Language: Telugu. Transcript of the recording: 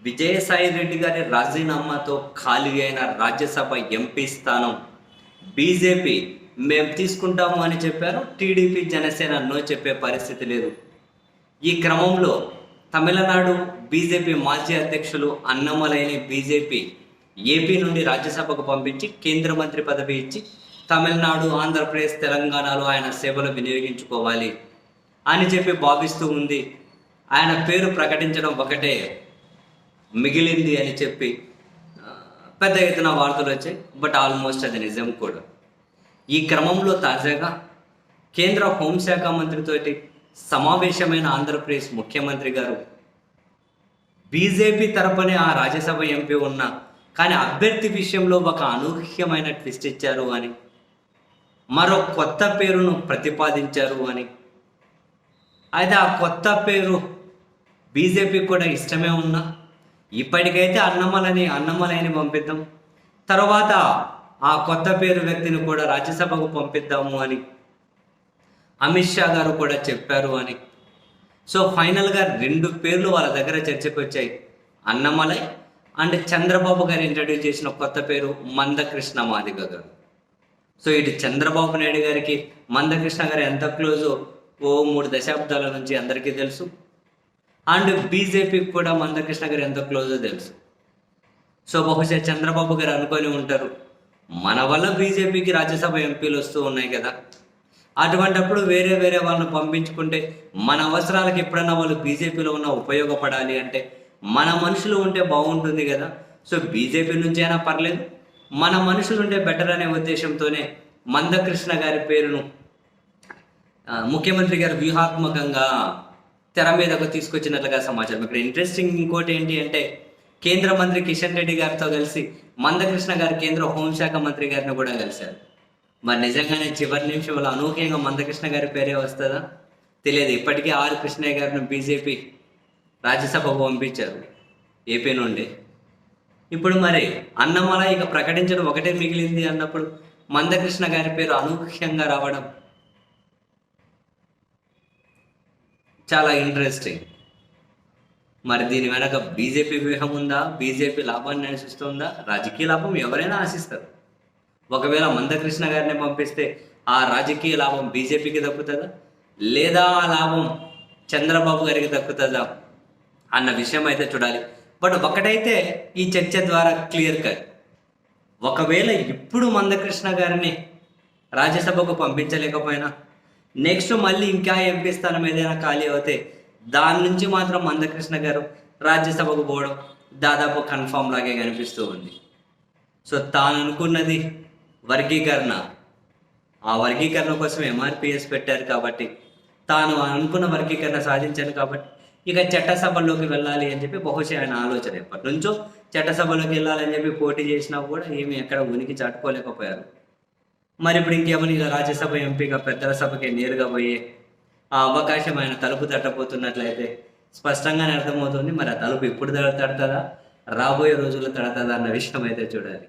విజయసాయి రెడ్డి గారి రాజీనామాతో ఖాళీ అయిన రాజ్యసభ ఎంపీ స్థానం బీజేపీ మేము తీసుకుంటాము అని చెప్పారు. టీడీపీ జనసేన నో చెప్పే పరిస్థితి లేదు. ఈ క్రమంలో తమిళనాడు బీజేపీ మాజీ అధ్యక్షులు అన్నమలైని బీజేపీ ఏపీ నుండి రాజ్యసభకు పంపించి కేంద్ర మంత్రి పదవి ఇచ్చి తమిళనాడు, ఆంధ్రప్రదేశ్, తెలంగాణలో ఆయన సేవలు వినియోగించుకోవాలి అని చెప్పి భావిస్తూ ఉంది. ఆయన పేరు ప్రకటించడం ఒకటే మిగిలింది అని చెప్పి పెద్ద ఎత్తున వార్తలు వచ్చాయి. బట్ ఆల్మోస్ట్ అది నిజం కూడా. ఈ క్రమంలో తాజాగా కేంద్ర హోంశాఖ మంత్రితోటి సమావేశమైన ఆంధ్రప్రదేశ్ ముఖ్యమంత్రి గారు బీజేపీ తరపునే ఆ రాజ్యసభ ఎంపీ ఉన్నా కానీ అభ్యర్థి విషయంలో ఒక అనూహ్యమైన ట్విస్ట్ ఇచ్చారు అని, మరో కొత్త పేరును ప్రతిపాదించారు అని. అయితే ఆ కొత్త పేరు బీజేపీకి కూడా ఇష్టమే ఉన్నా ఇప్పటికైతే అన్నమలైని పంపిద్దాం, తర్వాత ఆ కొత్త పేరు వ్యక్తిని కూడా రాజ్యసభకు పంపిద్దాము అని అమిత్ షా గారు కూడా చెప్పారు అని. సో ఫైనల్గా 2 పేర్లు వాళ్ళ దగ్గర చర్చకు వచ్చాయి. అన్నమలై అండ్ చంద్రబాబు గారు ఇంట్రడ్యూస్ చేసిన కొత్త పేరు మందకృష్ణ మాదిగ గారు. సో ఇటు చంద్రబాబు నాయుడు గారికి మందకృష్ణ గారు ఎంత క్లోజో 3 దశాబ్దాల నుంచి అందరికీ తెలుసు. అండ్ బీజేపీకి కూడా మందకృష్ణ గారు ఎంత క్లోజో తెలుసు. సో బహుశా చంద్రబాబు గారు అనుకొని ఉంటారు, మన వల్ల బీజేపీకి రాజ్యసభ ఎంపీలు వస్తూ ఉన్నాయి కదా, అటువంటప్పుడు వేరే వాళ్ళని పంపించుకుంటే మన అవసరాలకు ఎప్పుడైనా వాళ్ళు బీజేపీలో ఉన్న ఉపయోగపడాలి అంటే మన మనుషులు ఉంటే బాగుంటుంది కదా. సో బీజేపీ నుంచి అయినా పర్లేదు, మన మనుషులు ఉంటే బెటర్ అనే ఉద్దేశంతోనే మందకృష్ణ గారి పేరును ముఖ్యమంత్రి గారు వ్యూహాత్మకంగా తెర మీదకు తీసుకొచ్చినట్లుగా సమాచారం. ఇక్కడ ఇంట్రెస్టింగ్ ఇంకోటి ఏంటి అంటే కేంద్ర మంత్రి కిషన్ రెడ్డి గారితో కలిసి మందకృష్ణ గారు కేంద్ర హోంశాఖ మంత్రి గారిని కూడా కలిశారు. మరి నిజంగానే చివరి నిమిషంలో అనూహ్యంగా మందకృష్ణ గారి పేరే వస్తుందా తెలియదు. ఇప్పటికే ఆర్ కృష్ణయ్య గారిని బీజేపీ రాజ్యసభకు పంపించారు ఏపీ నుండి. ఇప్పుడు మరి అన్నమలై ఇక ప్రకటించడం ఒకటే మిగిలింది అన్నప్పుడు మందకృష్ణ గారి పేరు అనూహ్యంగా రావడం చాలా ఇంట్రెస్టింగ్. మరి దీని వెనక బీజేపీ వ్యూహం ఉందా, బీజేపీ లాభాన్ని ఆశిస్తుందా? రాజకీయ లాభం ఎవరైనా ఆశిస్తారు. ఒకవేళ మందకృష్ణ గారిని పంపిస్తే ఆ రాజకీయ లాభం బీజేపీకి దక్కుతుందా, లేదా ఆ లాభం చంద్రబాబు గారికి దక్కుతుందా అన్న విషయం అయితే చూడాలి. బట్ ఒకటైతే ఈ చర్చ ద్వారా క్లియర్ కట్, ఒకవేళ ఇప్పుడు మందకృష్ణ గారిని రాజ్యసభకు పంపించలేకపోయినా నెక్స్ట్ మళ్ళీ ఇంకా ఎంపీ స్థానం ఏదైనా ఖాళీ అవుతే దాని నుంచి మాత్రం మందకృష్ణ గారు రాజ్యసభకు పోవడం దాదాపు కన్ఫామ్ లాగే కనిపిస్తూ ఉంది. సో తాను అనుకున్నది వర్గీకరణ, ఆ వర్గీకరణ కోసం ఎంఆర్పిఎస్ పెట్టారు కాబట్టి, తాను అనుకున్న వర్గీకరణ సాధించాను కాబట్టి ఇక చట్టసభల్లోకి వెళ్ళాలి అని చెప్పి బహుశా ఆయన ఆలోచన. ఎప్పటి నుంచో చట్టసభలోకి వెళ్ళాలని చెప్పి పోటీ చేసినా కూడా ఏమి ఎక్కడ ఉనికి చాటుకోలేకపోయారు. మరి ఇప్పుడు ఇంకేమని ఇక రాజ్యసభ ఎంపీగా పెద్దల సభకి నేరుగా పోయే ఆ అవకాశం ఆయన తలుపు తట్టబోతున్నట్లయితే స్పష్టంగానే అర్థమవుతుంది. మరి ఆ తలుపు ఇప్పుడు తడుతుందా, రాబోయే రోజుల్లో తడుతుందా అన్న విషయం అయితే చూడాలి.